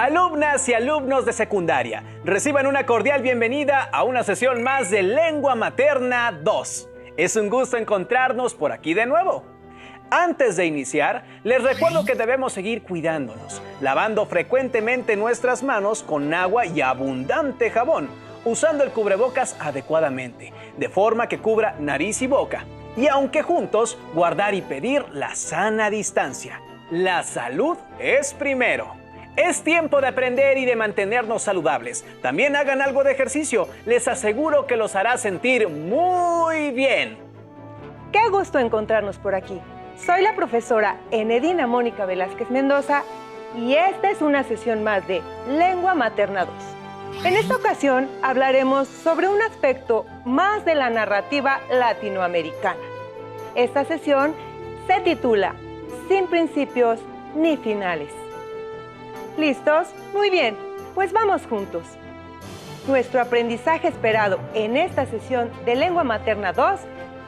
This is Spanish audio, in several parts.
Alumnas y alumnos de secundaria, reciban una cordial bienvenida a una sesión más de Lengua Materna 2. Es un gusto encontrarnos por aquí de nuevo. Antes de iniciar, les recuerdo que debemos seguir cuidándonos, lavando frecuentemente nuestras manos con agua y abundante jabón, usando el cubrebocas adecuadamente, de forma que cubra nariz y boca. Y aunque juntos, guardar y pedir la sana distancia. La salud es primero. Es tiempo de aprender y de mantenernos saludables. También hagan algo de ejercicio. Les aseguro que los hará sentir muy bien. Qué gusto encontrarnos por aquí. Soy la profesora Enedina Mónica Velázquez Mendoza y esta es una sesión más de Lengua Materna 2. En esta ocasión hablaremos sobre un aspecto más de la narrativa latinoamericana. Esta sesión se titula Sin principios ni finales. ¿Listos? Muy bien, pues vamos juntos. Nuestro aprendizaje esperado en esta sesión de Lengua Materna 2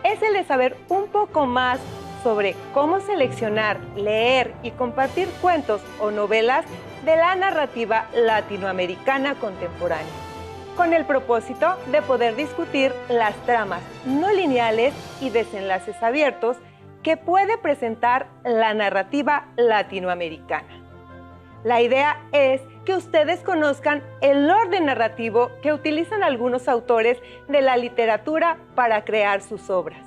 es el de saber un poco más sobre cómo seleccionar, leer y compartir cuentos o novelas de la narrativa latinoamericana contemporánea, con el propósito de poder discutir las tramas no lineales y desenlaces abiertos que puede presentar la narrativa latinoamericana. La idea es que ustedes conozcan el orden narrativo que utilizan algunos autores de la literatura para crear sus obras.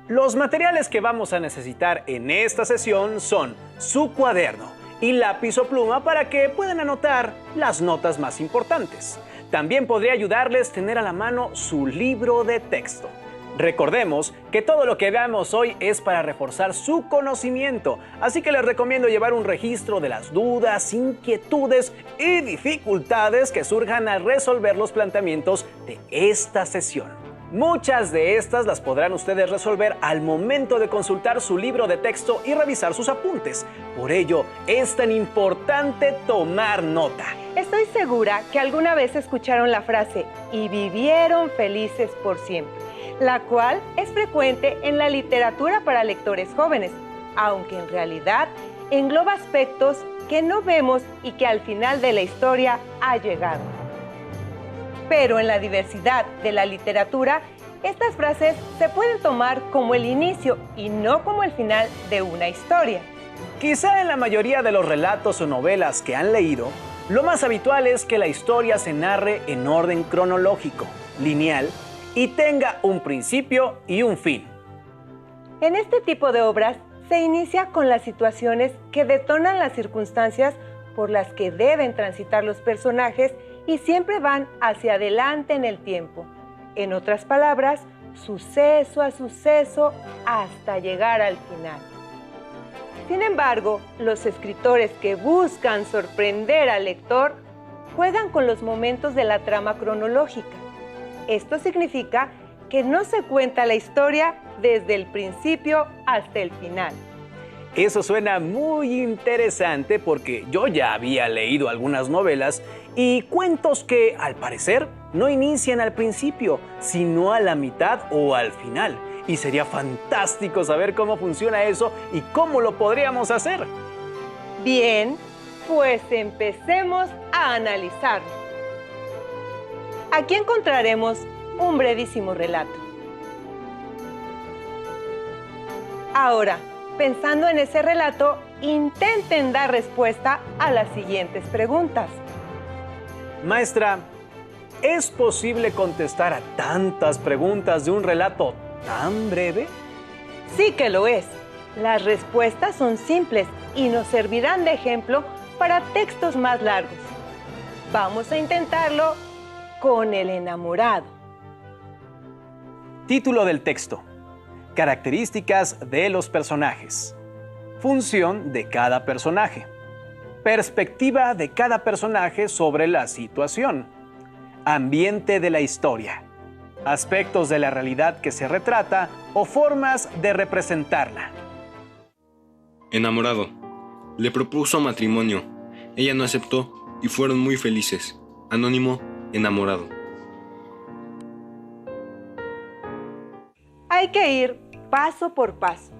Los materiales que vamos a necesitar en esta sesión son su cuaderno y lápiz o pluma para que puedan anotar las notas más importantes. También podría ayudarles tener a la mano su libro de texto. Recordemos que todo lo que veamos hoy es para reforzar su conocimiento, así que les recomiendo llevar un registro de las dudas, inquietudes y dificultades que surjan al resolver los planteamientos de esta sesión. Muchas de estas las podrán ustedes resolver al momento de consultar su libro de texto y revisar sus apuntes. Por ello, es tan importante tomar nota. Estoy segura que alguna vez escucharon la frase "y vivieron felices por siempre", la cual es frecuente en la literatura para lectores jóvenes, aunque en realidad engloba aspectos que no vemos y que al final de la historia ha llegado. Pero en la diversidad de la literatura, estas frases se pueden tomar como el inicio y no como el final de una historia. Quizá en la mayoría de los relatos o novelas que han leído, lo más habitual es que la historia se narre en orden cronológico, lineal, y tenga un principio y un fin. En este tipo de obras se inicia con las situaciones que detonan las circunstancias por las que deben transitar los personajes y siempre van hacia adelante en el tiempo. En otras palabras, suceso a suceso hasta llegar al final. Sin embargo, los escritores que buscan sorprender al lector juegan con los momentos de la trama cronológica. Esto significa que no se cuenta la historia desde el principio hasta el final. Eso suena muy interesante porque yo ya había leído algunas novelas y cuentos que, al parecer, no inician al principio, sino a la mitad o al final. Y sería fantástico saber cómo funciona eso y cómo lo podríamos hacer. Bien, pues empecemos a analizarlo. Aquí encontraremos un brevísimo relato. Ahora, pensando en ese relato, intenten dar respuesta a las siguientes preguntas. Maestra, ¿es posible contestar a tantas preguntas de un relato tan breve? Sí que lo es. Las respuestas son simples y nos servirán de ejemplo para textos más largos. Vamos a intentarlo con El enamorado. Título del texto: Características de los personajes. Función de cada personaje. Perspectiva de cada personaje sobre la situación. Ambiente de la historia. Aspectos de la realidad que se retrata o formas de representarla. Enamorado. Le propuso matrimonio. Ella no aceptó y fueron muy felices. Anónimo, enamorado. Hay que ir paso por paso.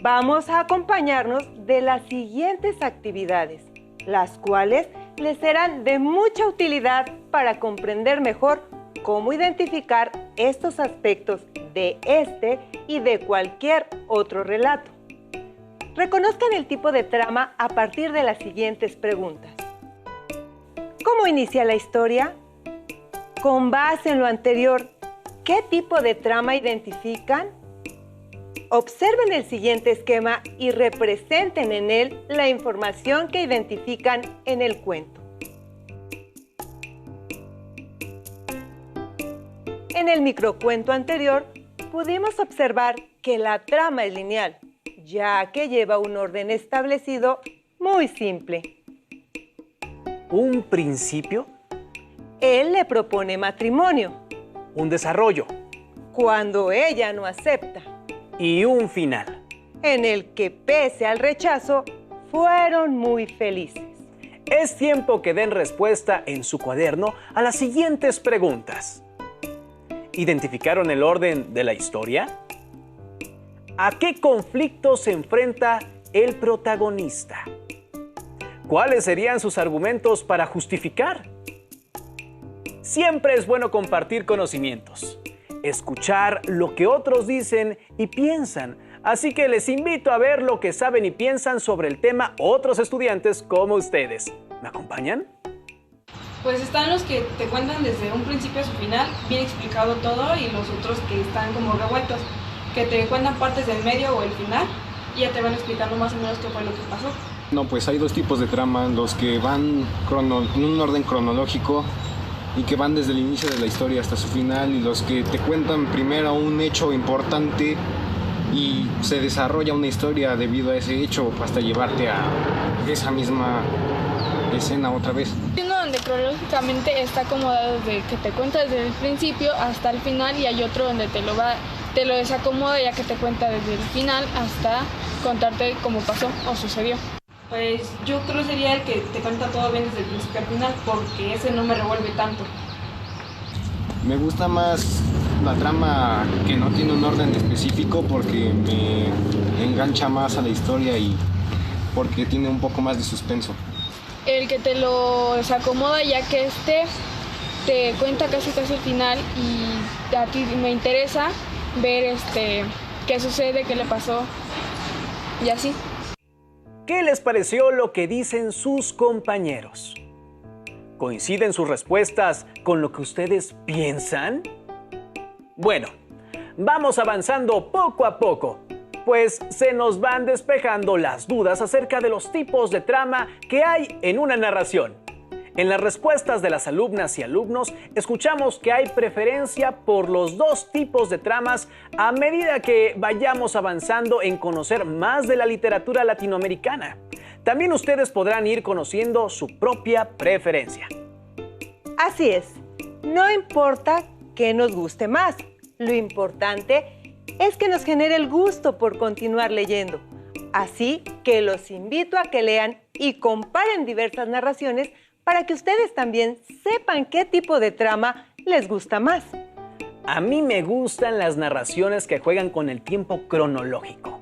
Vamos a acompañarnos de las siguientes actividades, las cuales les serán de mucha utilidad para comprender mejor cómo identificar estos aspectos de este y de cualquier otro relato. Reconozcan el tipo de trama a partir de las siguientes preguntas. ¿Cómo inicia la historia? Con base en lo anterior, ¿qué tipo de trama identifican? Observen el siguiente esquema y representen en él la información que identifican en el cuento. En el microcuento anterior, pudimos observar que la trama es lineal, ya que lleva un orden establecido muy simple. ¿Un principio? Él le propone matrimonio. Un desarrollo. Cuando ella no acepta. Y un final. En el que, pese al rechazo, fueron muy felices. Es tiempo que den respuesta en su cuaderno a las siguientes preguntas. ¿Identificaron el orden de la historia? ¿A qué conflicto se enfrenta el protagonista? ¿Cuáles serían sus argumentos para justificar? Siempre es bueno compartir conocimientos, escuchar lo que otros dicen y piensan, así que les invito a ver lo que saben y piensan sobre el tema otros estudiantes como ustedes. ¿Me acompañan? Pues están los que te cuentan desde un principio a su final, bien explicado todo, y los otros que están como revueltos, que te cuentan partes del medio o el final y ya te van explicando más o menos qué fue lo que pasó. No, pues hay dos tipos de trama, los que van en un orden cronológico y que van desde el inicio de la historia hasta su final, y los que te cuentan primero un hecho importante y se desarrolla una historia debido a ese hecho hasta llevarte a esa misma escena otra vez. Hay uno donde cronológicamente está acomodado desde que te cuenta desde el principio hasta el final, y hay otro donde te lo desacomoda ya que te cuenta desde el final hasta contarte cómo pasó o sucedió. Pues yo creo sería el que te cuenta todo bien desde el principio al final, porque ese no me revuelve tanto. Me gusta más la trama que no tiene un orden específico porque me engancha más a la historia y porque tiene un poco más de suspenso. El que te lo desacomoda ya que te cuenta casi el final, y a ti me interesa ver qué sucede, qué le pasó y así. ¿Qué les pareció lo que dicen sus compañeros? ¿Coinciden sus respuestas con lo que ustedes piensan? Bueno, vamos avanzando poco a poco, pues se nos van despejando las dudas acerca de los tipos de trama que hay en una narración. En las respuestas de las alumnas y alumnos, escuchamos que hay preferencia por los dos tipos de tramas a medida que vayamos avanzando en conocer más de la literatura latinoamericana. También ustedes podrán ir conociendo su propia preferencia. Así es, no importa qué nos guste más, lo importante es que nos genere el gusto por continuar leyendo. Así que los invito a que lean y comparen diversas narraciones para que ustedes también sepan qué tipo de trama les gusta más. A mí me gustan las narraciones que juegan con el tiempo cronológico,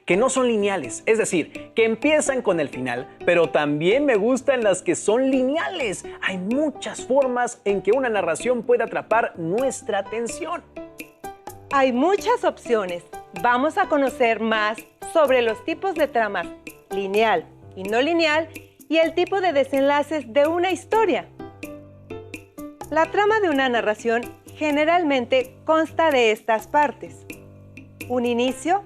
que no son lineales, es decir, que empiezan con el final, pero también me gustan las que son lineales. Hay muchas formas en que una narración puede atrapar nuestra atención. Hay muchas opciones. Vamos a conocer más sobre los tipos de tramas lineal y no lineal y el tipo de desenlaces de una historia. La trama de una narración generalmente consta de estas partes. Un inicio,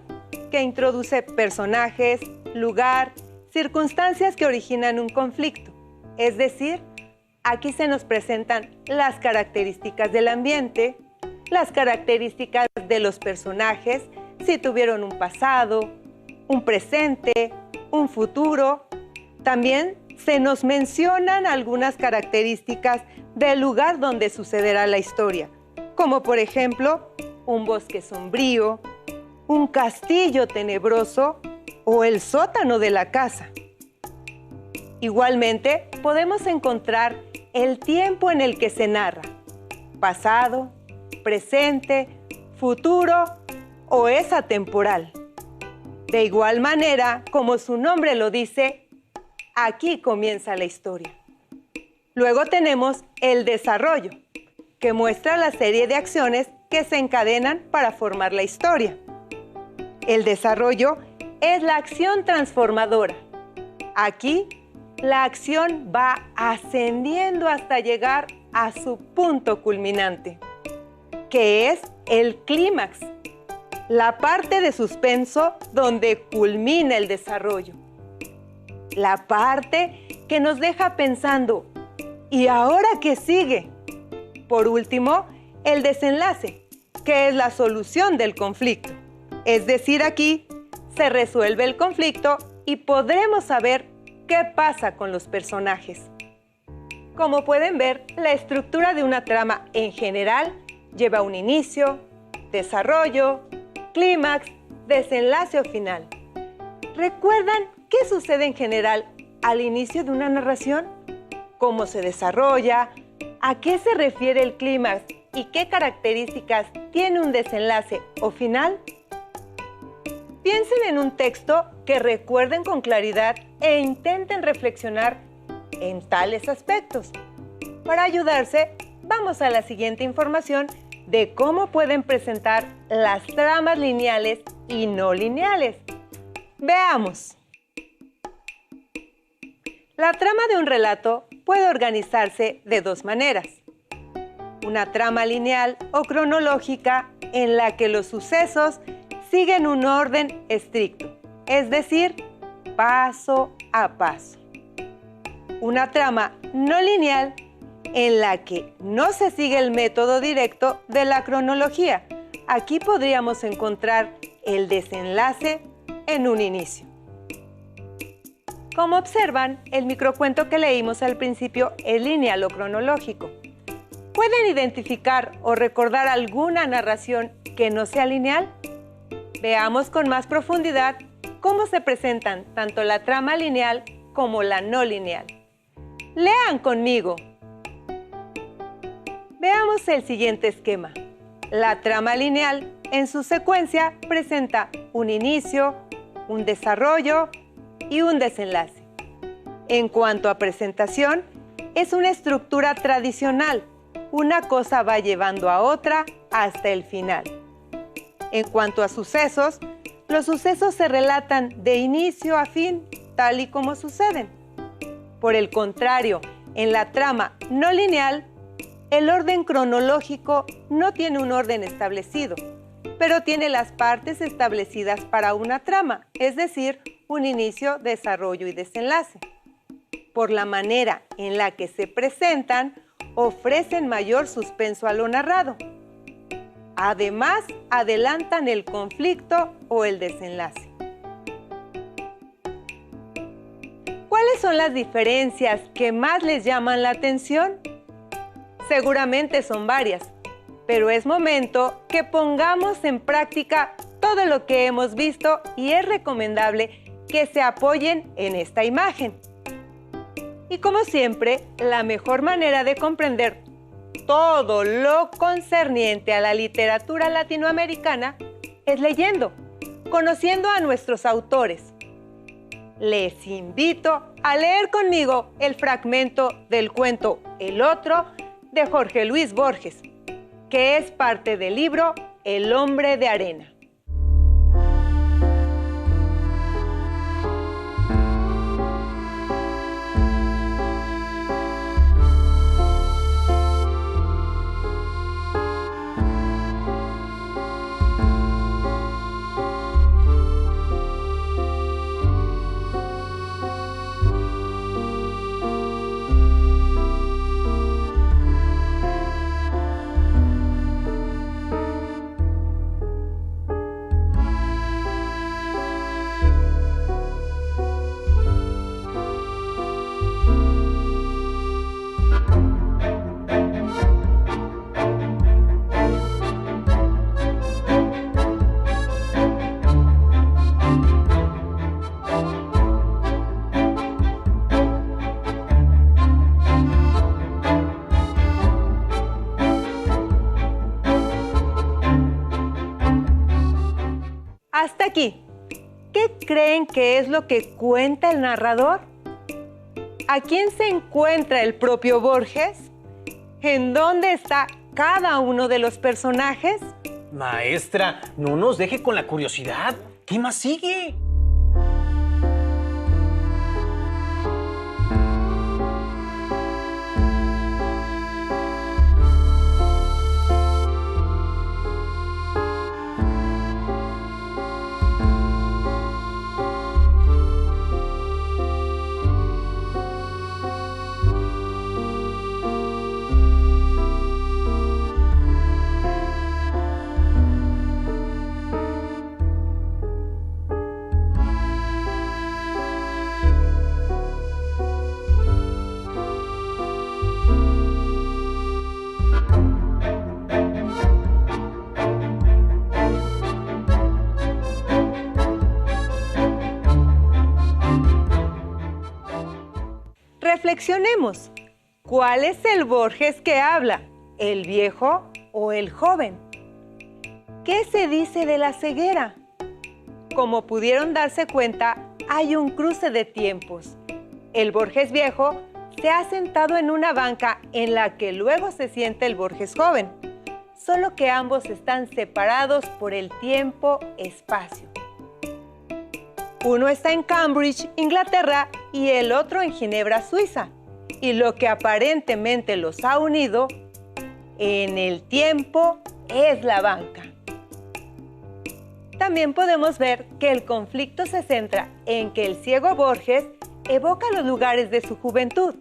que introduce personajes, lugar, circunstancias que originan un conflicto. Es decir, aquí se nos presentan las características del ambiente, las características de los personajes, si tuvieron un pasado, un presente, un futuro. También se nos mencionan algunas características del lugar donde sucederá la historia, como por ejemplo, un bosque sombrío, un castillo tenebroso o el sótano de la casa. Igualmente, podemos encontrar el tiempo en el que se narra, pasado, presente, futuro o es atemporal. De igual manera, como su nombre lo dice, aquí comienza la historia. Luego tenemos el desarrollo, que muestra la serie de acciones que se encadenan para formar la historia. El desarrollo es la acción transformadora. Aquí, la acción va ascendiendo hasta llegar a su punto culminante, que es el clímax, la parte de suspenso donde culmina el desarrollo. La parte que nos deja pensando, ¿y ahora qué sigue? Por último, el desenlace, que es la solución del conflicto. Es decir, aquí se resuelve el conflicto y podremos saber qué pasa con los personajes. Como pueden ver, la estructura de una trama en general lleva un inicio, desarrollo, clímax, desenlace o final. ¿Recuerdan qué sucede en general al inicio de una narración? ¿Cómo se desarrolla? ¿A qué se refiere el clímax? ¿Y qué características tiene un desenlace o final? Piensen en un texto que recuerden con claridad e intenten reflexionar en tales aspectos. Para ayudarse, vamos a la siguiente información de cómo pueden presentar las tramas lineales y no lineales. Veamos. La trama de un relato puede organizarse de dos maneras. Una trama lineal o cronológica en la que los sucesos siguen un orden estricto, es decir, paso a paso. Una trama no lineal en la que no se sigue el método directo de la cronología. Aquí podríamos encontrar el desenlace en un inicio. Como observan, el microcuento que leímos al principio es lineal o cronológico. ¿Pueden identificar o recordar alguna narración que no sea lineal? Veamos con más profundidad cómo se presentan tanto la trama lineal como la no lineal. Lean conmigo. Veamos el siguiente esquema. La trama lineal, en su secuencia, presenta un inicio, un desarrollo y un desenlace. En cuanto a presentación, es una estructura tradicional. Una cosa va llevando a otra hasta el final. En cuanto a sucesos, los sucesos se relatan de inicio a fin, tal y como suceden. Por el contrario, en la trama no lineal, el orden cronológico no tiene un orden establecido, pero tiene las partes establecidas para una trama, es decir, un inicio, desarrollo y desenlace. Por la manera en la que se presentan, ofrecen mayor suspenso a lo narrado. Además, adelantan el conflicto o el desenlace. ¿Cuáles son las diferencias que más les llaman la atención? Seguramente son varias, pero es momento que pongamos en práctica todo lo que hemos visto y es recomendable que se apoyen en esta imagen. Y como siempre, la mejor manera de comprender todo lo concerniente a la literatura latinoamericana es leyendo, conociendo a nuestros autores. Les invito a leer conmigo el fragmento del cuento El Otro de Jorge Luis Borges, que es parte del libro El Hombre de Arena. Hasta aquí. ¿Qué creen que es lo que cuenta el narrador? ¿a quién se encuentra el propio Borges? ¿En dónde está cada uno de los personajes? Maestra, no nos deje con la curiosidad. ¿Qué más sigue? Reflexionemos. ¿Cuál es el Borges que habla? ¿El viejo o el joven? ¿Qué se dice de la ceguera? Como pudieron darse cuenta, hay un cruce de tiempos. El Borges viejo se ha sentado en una banca en la que luego se sienta el Borges joven, solo que ambos están separados por el tiempo-espacio. Uno está en Cambridge, Inglaterra, y el otro en Ginebra, Suiza. Y lo que aparentemente los ha unido en el tiempo es la banca. También podemos ver que el conflicto se centra en que el ciego Borges evoca los lugares de su juventud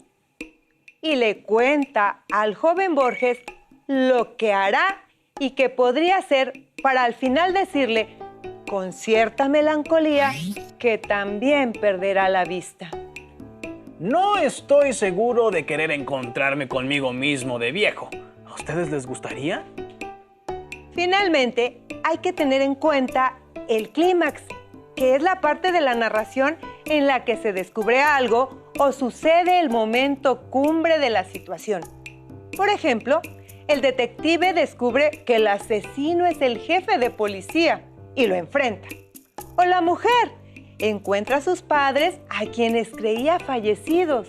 y le cuenta al joven Borges lo que hará y que podría hacer para al final decirle con cierta melancolía que también perderá la vista. No estoy seguro de querer encontrarme conmigo mismo de viejo. ¿A ustedes les gustaría? Finalmente, hay que tener en cuenta el clímax, que es la parte de la narración en la que se descubre algo o sucede el momento cumbre de la situación. Por ejemplo, el detective descubre que el asesino es el jefe de policía y lo enfrenta. O la mujer encuentra a sus padres a quienes creía fallecidos.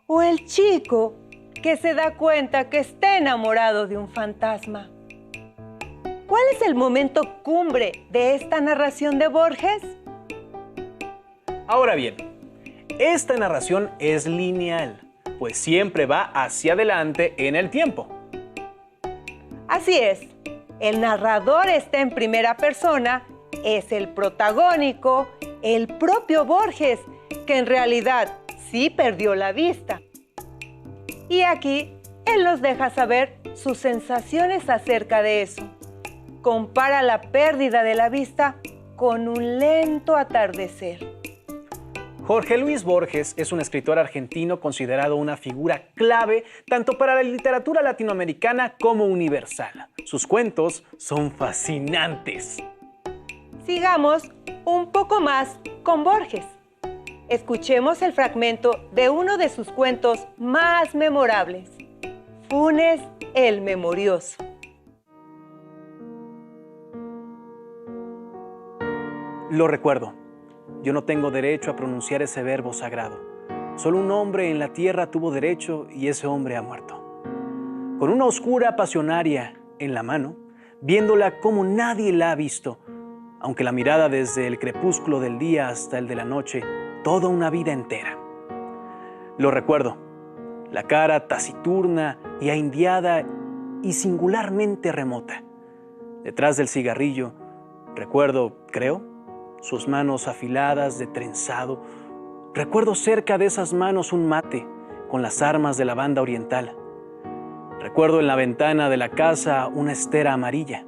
O el chico que se da cuenta que está enamorado de un fantasma. ¿Cuál es el momento cumbre de esta narración de Borges? Ahora bien, esta narración es lineal, pues siempre va hacia adelante en el tiempo. Así es, el narrador está en primera persona, es el protagónico, el propio Borges, que en realidad sí perdió la vista. Y aquí él nos deja saber sus sensaciones acerca de eso. Compara la pérdida de la vista con un lento atardecer. Jorge Luis Borges es un escritor argentino considerado una figura clave tanto para la literatura latinoamericana como universal. Sus cuentos son fascinantes. Sigamos un poco más con Borges. Escuchemos el fragmento de uno de sus cuentos más memorables, Funes el Memorioso. Lo recuerdo. Yo no tengo derecho a pronunciar ese verbo sagrado. Solo un hombre en la tierra tuvo derecho y ese hombre ha muerto. Con una oscura pasionaria en la mano, viéndola como nadie la ha visto, aunque la mirada desde el crepúsculo del día hasta el de la noche, toda una vida entera. Lo recuerdo, la cara taciturna y ahindiada y singularmente remota. Detrás del cigarrillo, recuerdo, creo, sus manos afiladas de trenzado. Recuerdo cerca de esas manos un mate con las armas de la banda oriental. Recuerdo en la ventana de la casa una estera amarilla,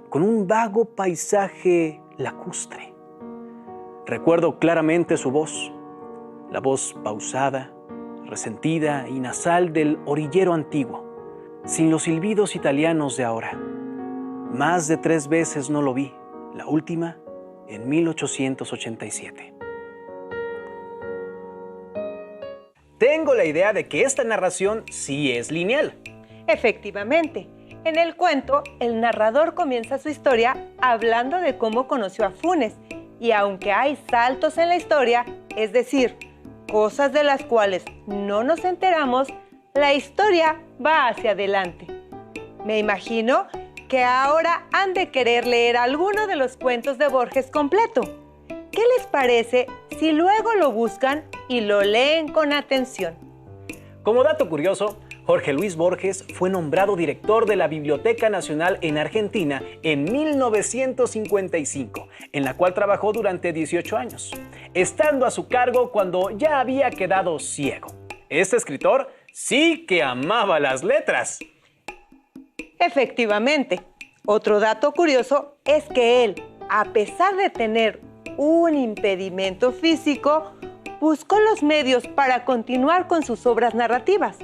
con un vago paisaje lacustre. Recuerdo claramente su voz, la voz pausada, resentida y nasal del orillero antiguo, sin los silbidos italianos de ahora. Más de 3 veces no lo vi, la última en 1887. Tengo la idea de que esta narración sí es lineal. Efectivamente, en el cuento, el narrador comienza su historia hablando de cómo conoció a Funes, y aunque hay saltos en la historia, es decir, cosas de las cuales no nos enteramos, la historia va hacia adelante. Me imagino que ahora han de querer leer alguno de los cuentos de Borges completo. ¿Qué les parece si luego lo buscan y lo leen con atención? Como dato curioso, Jorge Luis Borges fue nombrado director de la Biblioteca Nacional en Argentina en 1955, en la cual trabajó durante 18 años, estando a su cargo cuando ya había quedado ciego. Este escritor sí que amaba las letras. Efectivamente, otro dato curioso es que él, a pesar de tener un impedimento físico, buscó los medios para continuar con sus obras narrativas.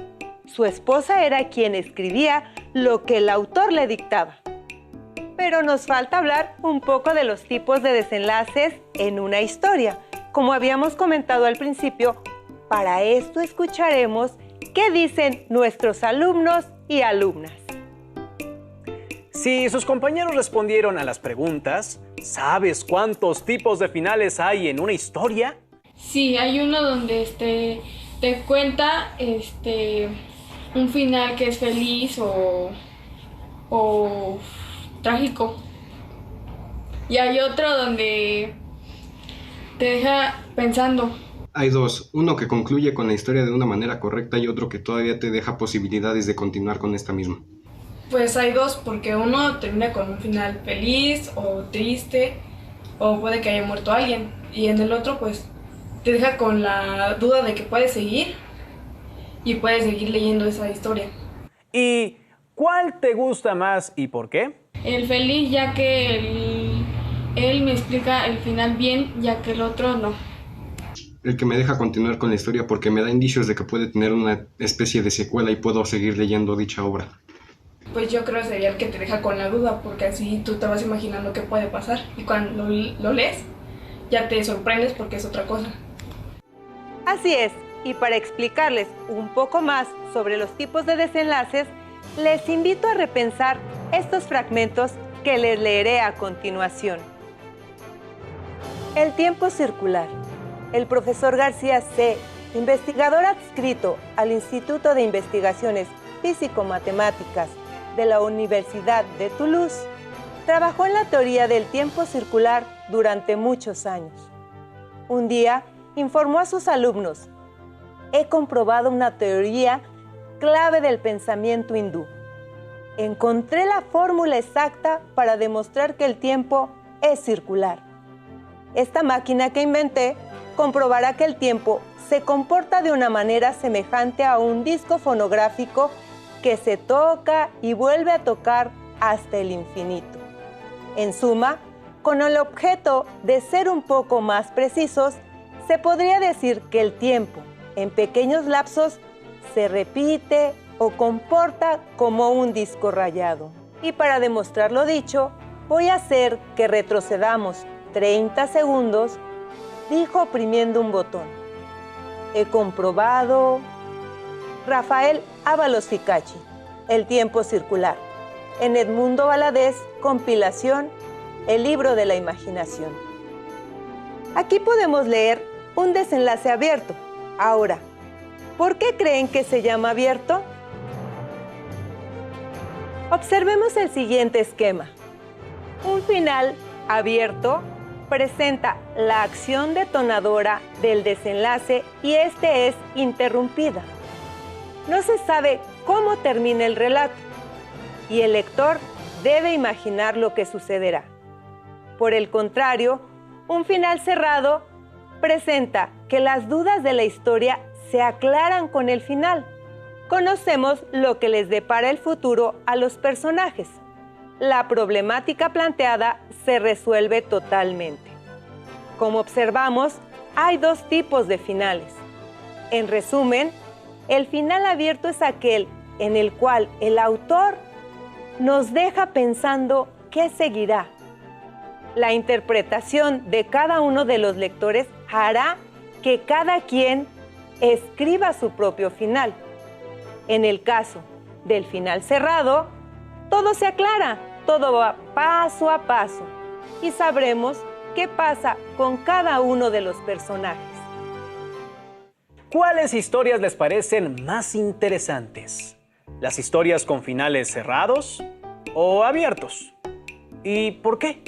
Su esposa era quien escribía lo que el autor le dictaba. Pero nos falta hablar un poco de los tipos de desenlaces en una historia. Como habíamos comentado al principio, para esto escucharemos qué dicen nuestros alumnos y alumnas. Si sus compañeros respondieron a las preguntas, ¿sabes cuántos tipos de finales hay en una historia? Sí, hay uno donde te cuenta un final que es feliz o trágico. Y hay otro donde te deja pensando. Hay dos, uno que concluye con la historia de una manera correcta y otro que todavía te deja posibilidades de continuar con esta misma. Pues hay dos, porque uno termina con un final feliz o triste, o puede que haya muerto alguien. Y en el otro, pues, te deja con la duda de que puedes seguir y puedes seguir leyendo esa historia. ¿Y cuál te gusta más y por qué? El feliz, ya que él me explica el final bien, ya que el otro no. El que me deja continuar con la historia porque me da indicios de que puede tener una especie de secuela y puedo seguir leyendo dicha obra. Pues yo creo que sería el que te deja con la duda, porque así tú te vas imaginando qué puede pasar. Y cuando lo lees, ya te sorprendes porque es otra cosa. Así es, y para explicarles un poco más sobre los tipos de desenlaces, les invito a repensar estos fragmentos que les leeré a continuación. El tiempo circular. El profesor García C., investigador adscrito al Instituto de Investigaciones Físico-Matemáticas de la Universidad de Toulouse, trabajó en la teoría del tiempo circular durante muchos años. Un día informó a sus alumnos: he comprobado una teoría clave del pensamiento hindú. Encontré la fórmula exacta para demostrar que el tiempo es circular. Esta máquina que inventé comprobará que el tiempo se comporta de una manera semejante a un disco fonográfico que se toca y vuelve a tocar hasta el infinito. En suma, con el objeto de ser un poco más precisos, se podría decir que el tiempo, en pequeños lapsos, se repite o comporta como un disco rayado. Y para demostrar lo dicho, voy a hacer que retrocedamos 30 segundos, dijo oprimiendo un botón. He comprobado... Rafael Ábalos Ficacci, El tiempo circular. En Edmundo Valadez, compilación, El libro de la imaginación. Aquí podemos leer un desenlace abierto. Ahora, ¿por qué creen que se llama abierto? Observemos el siguiente esquema. Un final abierto presenta la acción detonadora del desenlace y este es interrumpida. No se sabe cómo termina el relato y el lector debe imaginar lo que sucederá. Por el contrario, un final cerrado presenta que las dudas de la historia se aclaran con el final. Conocemos lo que les depara el futuro a los personajes. La problemática planteada se resuelve totalmente. Como observamos, hay dos tipos de finales. En resumen, el final abierto es aquel en el cual el autor nos deja pensando qué seguirá. La interpretación de cada uno de los lectores hará que cada quien escriba su propio final. En el caso del final cerrado, todo se aclara, todo va paso a paso y sabremos qué pasa con cada uno de los personajes. ¿cuáles historias les parecen más interesantes? ¿Las historias con finales cerrados o abiertos? ¿Y por qué?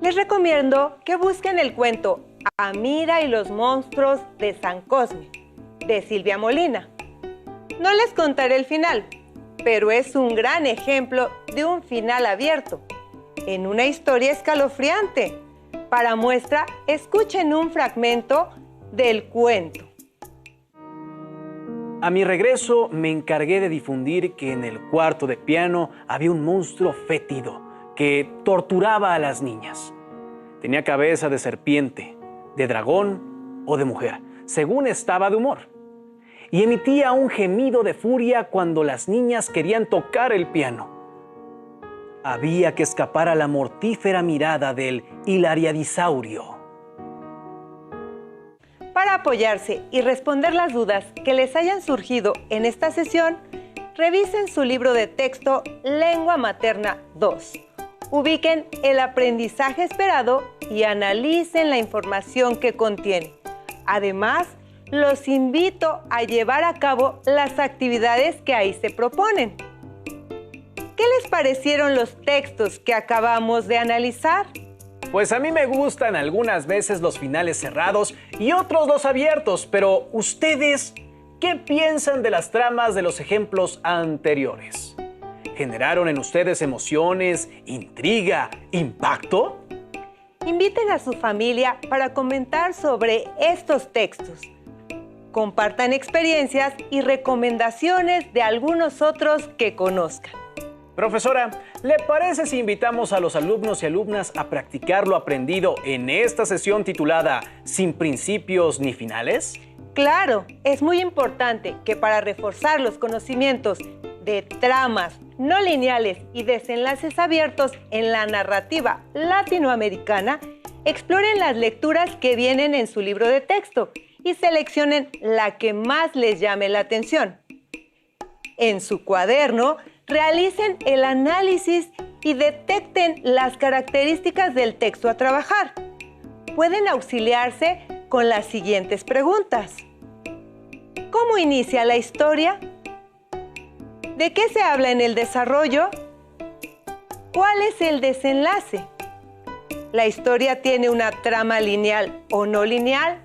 Les recomiendo que busquen el cuento Amira y los monstruos de San Cosme, de Silvia Molina. No les contaré el final, pero es un gran ejemplo de un final abierto, en una historia escalofriante. Para muestra, escuchen un fragmento del cuento. A mi regreso me encargué de difundir que en el cuarto de piano había un monstruo fétido que torturaba a las niñas. Tenía cabeza de serpiente, de dragón o de mujer, según estaba de humor. Y emitía un gemido de furia cuando las niñas querían tocar el piano. Había que escapar a la mortífera mirada del hilariadisaurio. Para apoyarse y responder las dudas que les hayan surgido en esta sesión, revisen su libro de texto Lengua Materna 2. Ubiquen el aprendizaje esperado y analicen la información que contiene. Además, los invito a llevar a cabo las actividades que ahí se proponen. ¿Qué les parecieron los textos que acabamos de analizar? Pues a mí me gustan algunas veces los finales cerrados y otros los abiertos, pero ¿ustedes qué piensan de las tramas de los ejemplos anteriores? ¿Generaron en ustedes emociones, intriga, impacto? Inviten a su familia para comentar sobre estos textos. Compartan experiencias y recomendaciones de algunos otros que conozcan. Profesora, ¿le parece si invitamos a los alumnos y alumnas a practicar lo aprendido en esta sesión titulada Sin principios ni finales? Claro, es muy importante que para reforzar los conocimientos de tramas no lineales y desenlaces abiertos en la narrativa latinoamericana, exploren las lecturas que vienen en su libro de texto y seleccionen la que más les llame la atención. En su cuaderno, realicen el análisis y detecten las características del texto a trabajar. Pueden auxiliarse con las siguientes preguntas. ¿Cómo inicia la historia? ¿De qué se habla en el desarrollo? ¿Cuál es el desenlace? ¿La historia tiene una trama lineal o no lineal?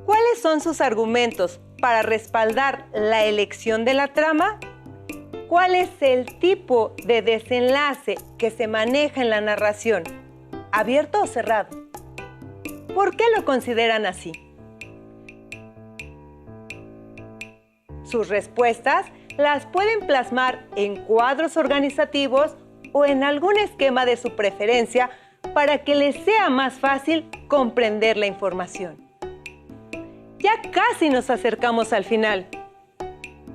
¿Cuáles son sus argumentos para respaldar la elección de la trama? ¿Cuál es el tipo de desenlace que se maneja en la narración? ¿Abierto o cerrado? ¿Por qué lo consideran así? Sus respuestas las pueden plasmar en cuadros organizativos o en algún esquema de su preferencia para que les sea más fácil comprender la información. Ya casi nos acercamos al final,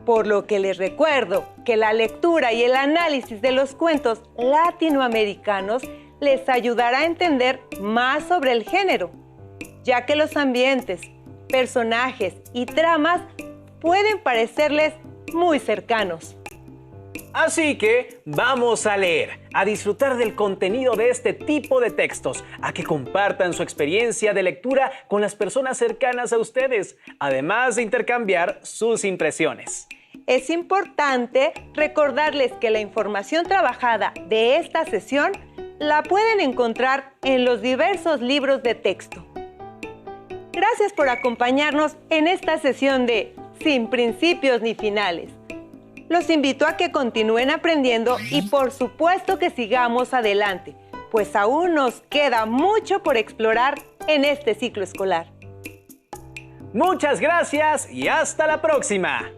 por lo que les recuerdo que la lectura y el análisis de los cuentos latinoamericanos les ayudará a entender más sobre el género, ya que los ambientes, personajes y tramas pueden parecerles muy cercanos. Así que vamos a leer, a disfrutar del contenido de este tipo de textos, a que compartan su experiencia de lectura con las personas cercanas a ustedes, además de intercambiar sus impresiones. Es importante recordarles que la información trabajada de esta sesión la pueden encontrar en los diversos libros de texto. Gracias por acompañarnos en esta sesión de Sin principios ni finales. Los invito a que continúen aprendiendo y por supuesto que sigamos adelante, pues aún nos queda mucho por explorar en este ciclo escolar. Muchas gracias y hasta la próxima.